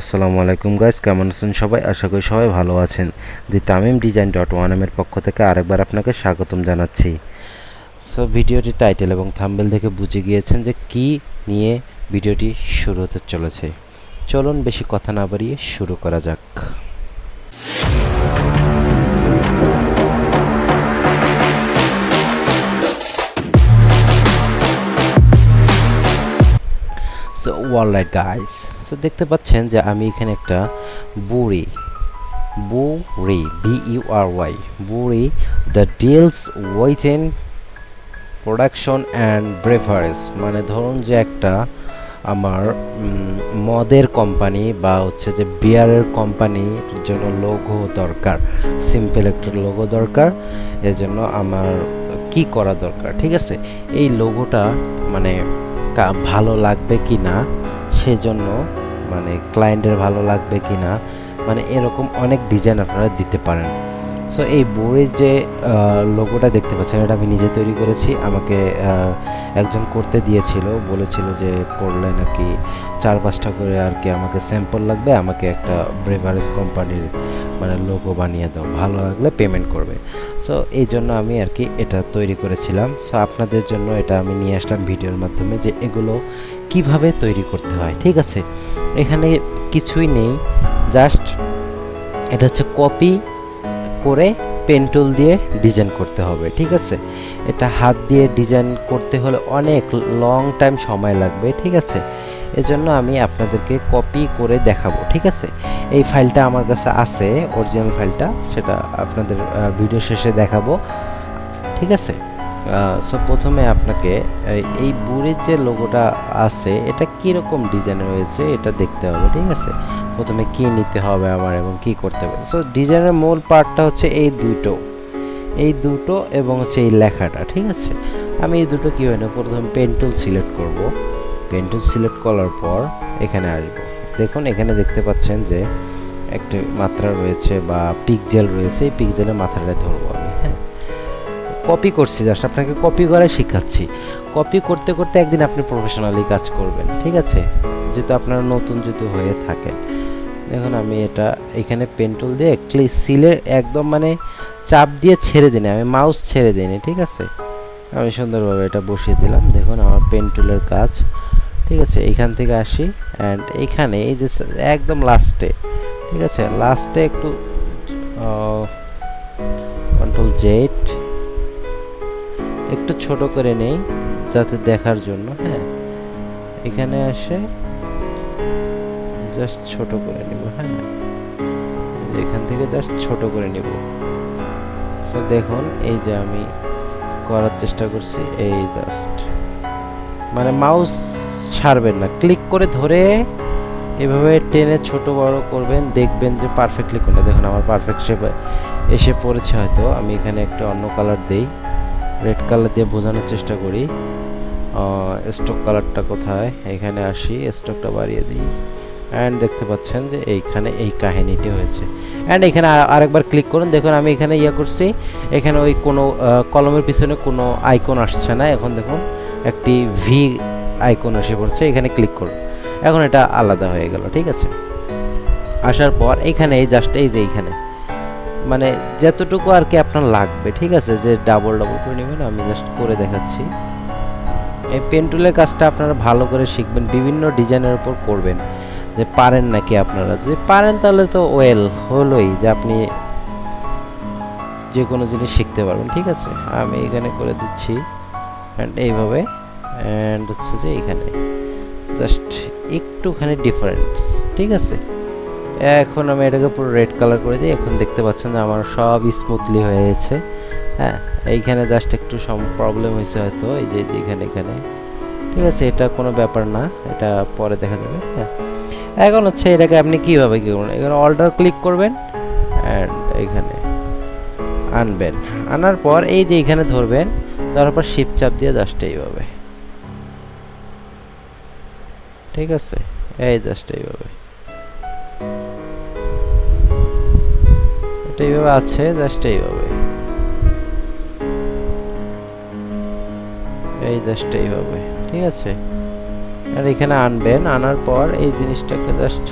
আসসালামু আলাইকুম গাইস, কেমন আছেন সবাই? আশা করি সবাই ভালো আছেন। দি তামিম ডিজাইন ডট ওয়ান এর পক্ষ থেকে আরেকবার আপনাকে স্বাগতম জানাচ্ছি। সো ভিডিওটি টাইটেল এবং থাম্বনেল দেখে বুঝে গিয়েছেন যে কি নিয়ে ভিডিওটি শুরু হতে চলেছে। চলুন বেশি কথা না বাড়িয়ে শুরু করা যাক। সো অলরাইট গাইস, সো দেখতে পাচ্ছেন যে আমি এখানে একটা বুড়ি BURY বুড়ি the deals with in production and beverage, মানে ধরুন যে একটা আমার মদের কোম্পানি বা হচ্ছে যে বিয়ারের কোম্পানির জন্য লোগো দরকার, সিম্পল একটা লোগো দরকার। এজন্য আমার কি করা দরকার, ঠিক আছে? এই লোগোটা মানে ভালো লাগবে কি না, সেজন্য মানে ক্লায়েন্টের ভালো লাগবে কি না, মানে এরকম অনেক ডিজাইন আপনারা দিতে পারেন। সো এই বইয়ের যে লোগোটা দেখতে পাচ্ছেন, এটা আমি নিজে তৈরি করেছি। আমাকে একজন করতে দিয়েছিল, বলেছিল যে করলে নাকি 4-5টা করে আর কি আমাকে স্যাম্পল লাগবে, আমাকে একটা ব্রেভারেজ কোম্পানির মানে লোগো বানিয়ে দাও, ভালো লাগলে পেমেন্ট করবে। সো এই জন্য আমি আর কি এটা তৈরি করেছিলাম। সো আপনাদের জন্য এটা আমি নিয়ে আসলাম ভিডিওর মাধ্যমে যে এগুলো কিভাবে তৈরি করতে হয়, ঠিক আছে? এখানে কিছুই নেই, জাস্ট এটা হচ্ছে কপি করে পেন টুল দিয়ে ডিজাইন করতে হবে, ঠিক আছে? এটা হাত দিয়ে ডিজাইন করতে হলে অনেক লং টাইম সময় লাগবে, ঠিক আছে? এজন্য আমি আপনাদেরকে কপি করে দেখাবো, ঠিক আছে? এই ফাইলটা আমার কাছে আছে, অরিজিনাল ফাইলটা, সেটা আপনাদের ভিডিও শেষে দেখাবো, ঠিক আছে? সো প্রথমে আপনাকে এই বুড়ির যে লোগোটা আছে এটা কীরকম ডিজাইন রয়েছে এটা দেখতে হবে, ঠিক আছে? প্রথমে কি নিতে হবে আমার এবং কি করতে হবে। সো ডিজাইনের মূল পার্টটা হচ্ছে এই দুটো এবং হচ্ছে এই লেখাটা, ঠিক আছে? আমি এই দুটো কীভাবে নেব, প্রথমে পেন টুল সিলেক্ট করব। পেন টুল সিলেক্ট করার পর এখানে আসব। দেখুন এখানে দেখতে পাচ্ছেন যে একটি মাত্রা রয়েছে বা পিকজেল রয়েছে, এই পিকজেলের মাত্রাটা ধরবো আমি। হ্যাঁ, কপি করছি, জাস্ট আপনাকে কপি করে শিখাচ্ছি। কপি করতে করতে একদিন আপনি প্রফেশনালি কাজ করবেন, ঠিক আছে? যেহেতু আপনারা নতুন যদি হয়ে থাকেন, দেখুন আমি এটা এখানে পেন টুল দিয়ে সিলে একদম মানে চাপ দিয়ে ছেড়ে দিই, আমি মাউস ছেড়ে দিইনি, ঠিক আছে? আমি সুন্দরভাবে এটা বসিয়ে দিলাম। দেখুন আমার পেন টুলের কাজ, ঠিক আছে? এইখান থেকে আসি অ্যান্ড এইখানে এই যে একদম লাস্টে, ঠিক আছে, লাস্টে একটু কন্ট্রোল জেড একটু ছোট করে নেই যাতে দেখার জন্য। হ্যাঁ, এখানে আসে জাস্ট ছোট করে নিব। হ্যাঁ, এখান থেকে জাস্ট ছোট করে নিব। সো দেখুন এই যে আমি করার চেষ্টা করছি, এই জাস্ট মানে মাউস ছাড়বেন না, ক্লিক করে ধরে এভাবে টেনে ছোট বড় করবেন, দেখবেন যে পারফেক্টলি কোনটা। দেখুন আমার পারফেক্ট শেপে এসে পড়েছে। হয়তো আমি এখানে একটা অন্য কালার দেই, রেড কালার দিয়ে বোঝানোর চেষ্টা করি। স্টক কালারটা কোথায়, এখানে আসি, স্টকটা বাড়িয়ে দিই অ্যান্ড দেখতে পাচ্ছেন যে এইখানে এই কাহিনীটি হয়েছে। অ্যান্ড এখানে আরেকবার ক্লিক করুন। দেখুন আমি এখানে করছি, এখানে ওই কোনো কলমের পিছনে কোনো আইকন আসছে না। এখন দেখুন একটি ভি আইকন এসে পড়ছে, এখানে ক্লিক করুন। এখন এটা আলাদা হয়ে গেল, ঠিক আছে? আসার পর এখানে এই জাস্ট এই যে এইখানে মানে যতটুকু আর কি আপনার লাগবে, ঠিক আছে, যে ডাবল করে নেবেন। আমি জাস্ট করে দেখাচ্ছি। এই পেন টুলের কাজটা আপনারা ভালো করে শিখবেন, বিভিন্ন ডিজাইনের উপর করবেন। যে পারেন নাকি, আপনারা যদি পারেন তাহলে তো হলোই যে আপনি যে কোনো জিনিস শিখতে পারবেন, ঠিক আছে? আমি এখানে করে দিচ্ছি অ্যান্ড এইভাবে, অ্যান্ড হচ্ছে যে এখানে জাস্ট একটুখানি ডিফারেন্স, ঠিক আছে? এখন আমি এটাকে পুরো রেড কালার করে দিই। এখন দেখতে পাচ্ছেন যে আমার সব স্মুথলি হয়ে গেছে। হ্যাঁ, এইখানে জাস্ট একটু প্রবলেম হয়েছে হয়তো, এই যে এখানে, ঠিক আছে? এটা কোনো ব্যাপার না, এটা পরে দেখা যাবে। হ্যাঁ, এখন হচ্ছে এটাকে আপনি কীভাবে কী করবেন, এখানে অল্টার ক্লিক করবেন অ্যান্ড এখানে আনবেন। আনার পর এই যে এখানে ধরবেন, ধরার পর শিফট চাপ দিয়ে জাস্ট এইভাবে, ঠিক আছে? এই জাস্ট এইভাবে, এটা এইভাবে আছে, জাস্ট এইভাবে, এই জাস্ট এইভাবে, ঠিক আছে? আর এখানে আনবেন। আনার পর এই জিনিসটাকে জাস্ট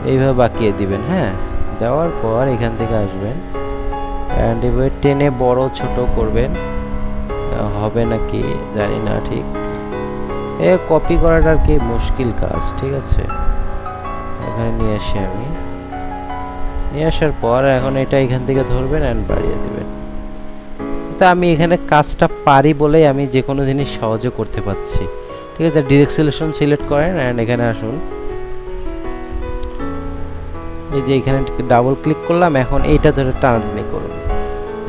এইভাবে বাঁকিয়ে দিবেন। হ্যাঁ, দেওয়ার পর এখান থেকে আসবেন অ্যান্ড এবার টেনে বড় ছোট করবেন। হবে নাকি জানি না ঠিক, কপি করাটা আর কি মুশকিল কাজ। ঠিক আছে, এখানে নিয়ে আসি আমি। নিয়ে আসার পর এখন এটা এখান থেকে ধরবেন অ্যান্ড বাড়িয়ে দেবেন। তা আমি এখানে কাজটা পারি বলেই আমি যে কোনো জিনিস সহজে করতে পারছি। ঠিক আছে, ডিরেক্ট সিলেকশন সিলেক্ট করেন অ্যান্ড এখানে আসুন। এই যে এখানে ডাবল ক্লিক করলাম, এখন এইটা ধরে টানাটানি করুন।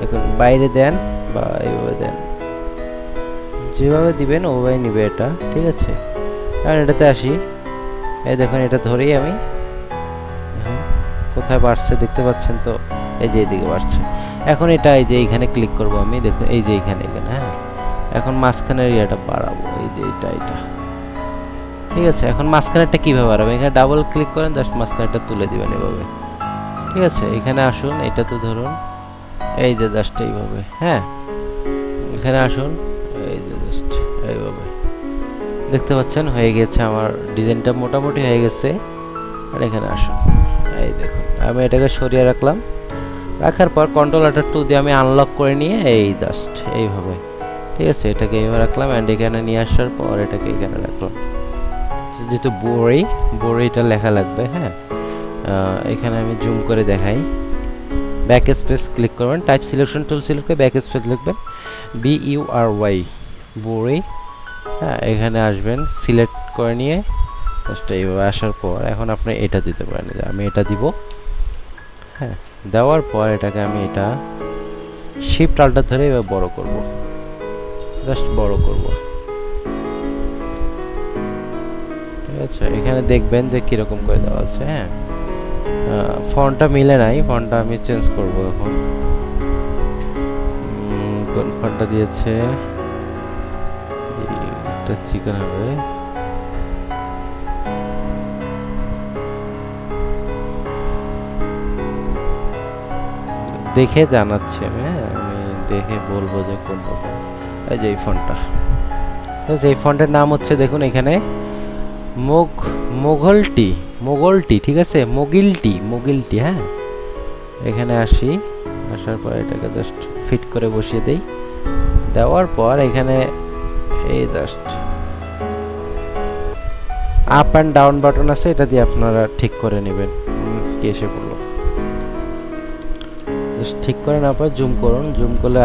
এখন বাইরে দেন বা এইভাবে দেন, যেভাবে দিবেন ওভাবে নিবে এটা। ঠিক আছে, এখন এটাতে আসি। এই দেখুন, এটা ধরেই আমি কোথায় বাড়ছে দেখতে পাচ্ছেন তো, এই যে এইদিকে বাড়ছে। এখন এটা এই যে এইখানে ক্লিক করব আমি, দেখুন এই যে এখানে। হ্যাঁ, এখন মাঝখানের এরিয়াটা বাড়াবো, এই যে এটা। ঠিক আছে, এখন মাঝখানেরটা কীভাবে বাড়াবো, এখানে ডাবল ক্লিক করেন, জাস্ট মাঝখানেরটা তুলে দিবেন এভাবে। ঠিক আছে, এখানে আসুন, এটা তো ধরুন এই যে জাস্ট এইভাবে। হ্যাঁ, এখানে আসুন, এই যে জাস্ট এইভাবে দেখতে পাচ্ছেন হয়ে গেছে, আমার ডিজাইনটা মোটামুটি হয়ে গেছে। আর এখানে আসুন, এই দেখুন আমি এটাকে সরিয়ে রাখলাম। রাখার পর কন্ট্রোল আল্টার 2 দিয়ে আমি আনলক করে নিয়ে এই জাস্ট এইভাবে, ঠিক আছে, এটাকে এইভাবে রাখলাম অ্যান্ড এখানে নিয়ে আসার পর এটাকে এখানে রাখলাম। যেহেতু বড়িটা লেখা লাগবে। হ্যাঁ, এখানে আমি জুম করে দেখাই। ব্যাক স্পেস ক্লিক করবেন, টাইপ সিলেকশন টুল সিলেক্ট করে ব্যাক স্পেস লিখবেন, BURY বড়ি। হ্যাঁ, এখানে আসবেন, সিলেক্ট করে নিয়ে জাস্ট এইভাবে আসার পর এখন আপনি এটা দিতে পারেন, যে আমি এটা দিব। হ্যাঁ, দেওয়ার পর এটাকে আমি এটা শিফট আল্টার ধরে এবার বড় করব, জাস্ট বড় করব। ঠিক আছে, এখানে দেখবেন যে কিরকম করে দেওয়া আছে। হ্যাঁ, ফন্টটা মিলে নাই, ফন্টটা আমি চেঞ্জ করব এখন। কোন ফন্টটা দিয়েছে, এটা চিকেন হবে। দেখে জানাচ্ছি আমি। হ্যাঁ, আমি দেখে বলবো যে কোন ফন্ট। এই যে এই ফন্টটা, এই ফন্টের নাম হচ্ছে দেখুন এখানে মোগলটি। ঠিক আছে, মোগিলটি। হ্যাঁ, এখানে আসার পর এটাকে জাস্ট ফিট করে বসিয়ে দেই। দেওয়ার পর এখানে এই just up and down button আছে, এটা দিয়ে আপনারা ঠিক করে নেবেন। কি এসে পড়লো, জাস্ট ঠিক করে নেওয়ার পর জুম করুন, জুম করলে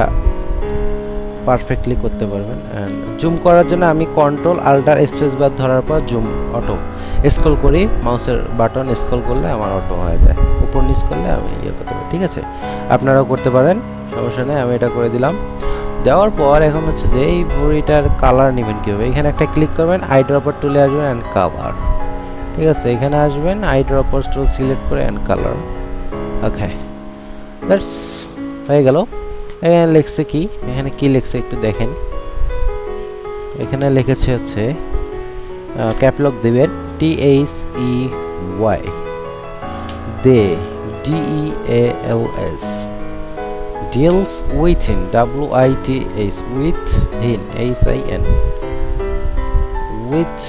পারফেক্টলি করতে পারবেন। অ্যান্ড জুম করার জন্য আমি কন্ট্রোল আল্টার স্পেস বার ধরার পর জুম অটো স্ক্রল করি, মাউসের বাটন স্ক্রল করলে আমার অটো হয়ে যায়, উপর নিচ করলে আমি ইয়ে করতে পারি। ঠিক আছে, আপনারাও করতে পারেন, সমস্যা নেই। আমি এটা করে দিলাম। দেওয়ার পর এখন হচ্ছে যে এই বড়িটার কালার নেবেন কীভাবে, এখানে একটা ক্লিক করবেন, আই ড্রপার টুলে আসবেন অ্যান্ড কালার। ঠিক আছে, এখানে আসবেন, আই ড্রপার টুল সিলেক্ট করে অ্যান্ড কালার। ওকে, দ্যাটস হয়ে গেল। এখানে লিখছে কি, এখানে কি লিখছে একটু দেখেন। এখানে লিখেছে হচ্ছে ক্যাপলক দেবেন, THEY they, DEALS, deals within, WITH within, HIN, with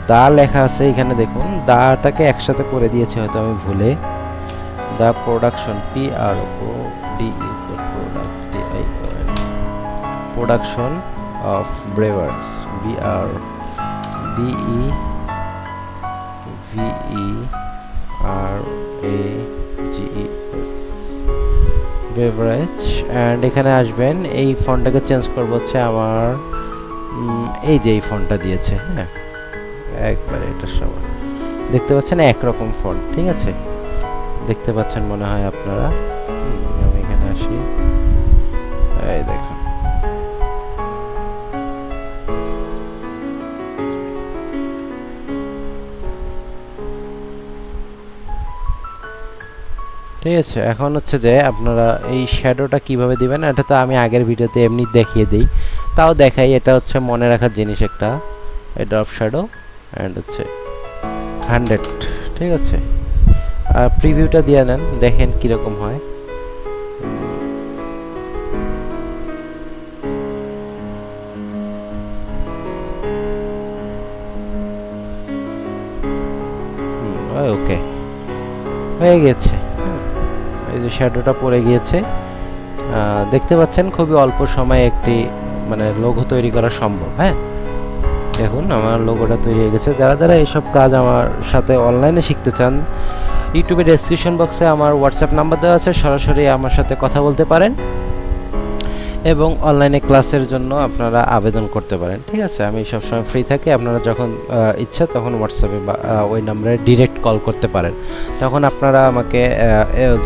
দা লেখা আছে এখানে দেখুন, দাটাকে একসাথে করে দিয়েছে হয়তো আমি ভুলে। The production, production of beverages, BREVERAGES, beverage. And এখানে আসবেন, এই ফন্টটাকে চেঞ্জ করবো হচ্ছে আমার এই যে এই ফন্টটা দিয়েছে। হ্যাঁ, একবারে এটার সমান দেখতে পাচ্ছেন, একরকম ফন্ট। ঠিক আছে, দেখতে পাচ্ছেন মনে হয় আপনারা। আমি এখানে আসি, এই দেখুন ঠিক আছে। এখন হচ্ছে যে আপনারা এই শ্যাডোটা কিভাবে দিবেন, এটা তো আমি আগের ভিডিওতে এমনি দেখিয়ে দিই, তাও দেখাই। এটা হচ্ছে মনে রাখার জিনিস একটা, ড্রপ শ্যাডো অ্যান্ড হচ্ছে 100। ঠিক আছে, আর প্রিভিউটা দিয়ে নেন, দেখেন কীরকম হয়। ওকে, হয়ে গেছে। এই যে শ্যাডোটা পড়ে গিয়েছে, দেখতে পাচ্ছেন খুবই অল্প সময়ে একটি মানে লোগো তৈরি করা সম্ভব। হ্যাঁ, দেখুন আমার লোগোটা তৈরি হয়ে গেছে। যারা যারা এইসব কাজ আমার সাথে অনলাইনে শিখতে চান, ইউটিউবে ডেসক্রিপশন বক্সে আমার হোয়াটসঅ্যাপ নাম্বার দেওয়া আছে, সরাসরি আমার সাথে কথা বলতে পারেন এবং অনলাইনে ক্লাসের জন্য আপনারা আবেদন করতে পারেন। ঠিক আছে, আমি সবসময় ফ্রি থাকি, আপনারা যখন ইচ্ছা তখন হোয়াটসঅ্যাপে বা ওই নাম্বারে ডিরেক্ট কল করতে পারেন। তখন আপনারা আমাকে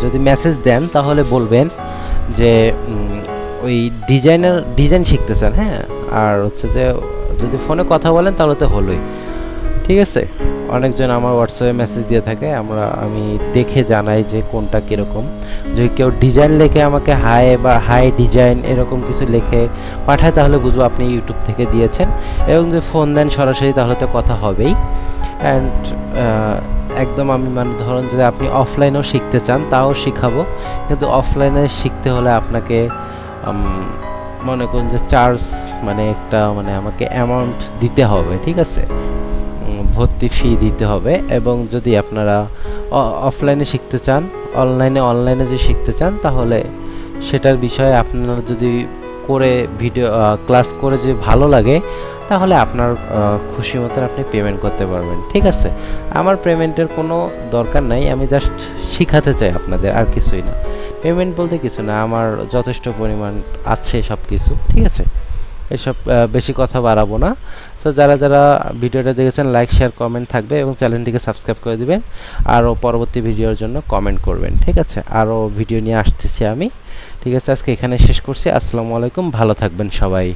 যদি মেসেজ দেন তাহলে বলবেন যে ওই ডিজাইন শিখতে চান। হ্যাঁ, আর হচ্ছে যে যদি ফোনে কথা বলেন তাহলে তো হলোই। ঠিক আছে, অনেকজন আমার হোয়াটসঅ্যাপে মেসেজ দিয়ে থাকে, আমি দেখে জানাই যে কোনটা কীরকম। যদি কেউ ডিজাইন লেখে আমাকে হাই ডিজাইন এরকম কিছু লেখে পাঠায় তাহলে বুঝবো আপনি ইউটিউব থেকে দিয়েছেন। এবং যদি ফোন দেন সরাসরি তাহলে তো কথা হবেই। অ্যান্ড একদম আমি মানে ধরুন যদি আপনি অফলাইনেও শিখতে চান তাও শিখাবো, কিন্তু অফলাইনে শিখতে হলে আপনাকে মনে করুন যে চার্জ মানে একটা মানে আমাকে অ্যামাউন্ট দিতে হবে। ঠিক আছে, ভর্তি ফি দিতে হবে। এবং যদি আপনারা অফলাইনে শিখতে চান, অনলাইনে যদি শিখতে চান তাহলে সেটার বিষয়ে আপনারা যদি করে ভিডিও ক্লাস করে যদি ভালো লাগে তাহলে আপনার খুশি মতন আপনি পেমেন্ট করতে পারবেন। ঠিক আছে, আমার পেমেন্টের কোনো দরকার নাই, আমি জাস্ট শিখাতে চাই আপনাদের, আর কিছুই না। পেমেন্ট বলতে কিছু না, আমার যথেষ্ট পরিমাণ আছে সব কিছু। ঠিক আছে, এসব বেশি কথা বাড়াবো না। তো যারা যারা ভিডিওটা দেখেছেন লাইক শেয়ার কমেন্ট থাকবে এবং চ্যানেলটিকে সাবস্ক্রাইব করে দিবেন। আরও পরবর্তী ভিডিওর জন্য কমেন্ট করবেন। ঠিক আছে, আরও ভিডিও নিয়ে আসতেছি আমি। ঠিক আছে, আজকে এখানে শেষ করছি। আসসালামু আলাইকুম, ভালো থাকবেন সবাই।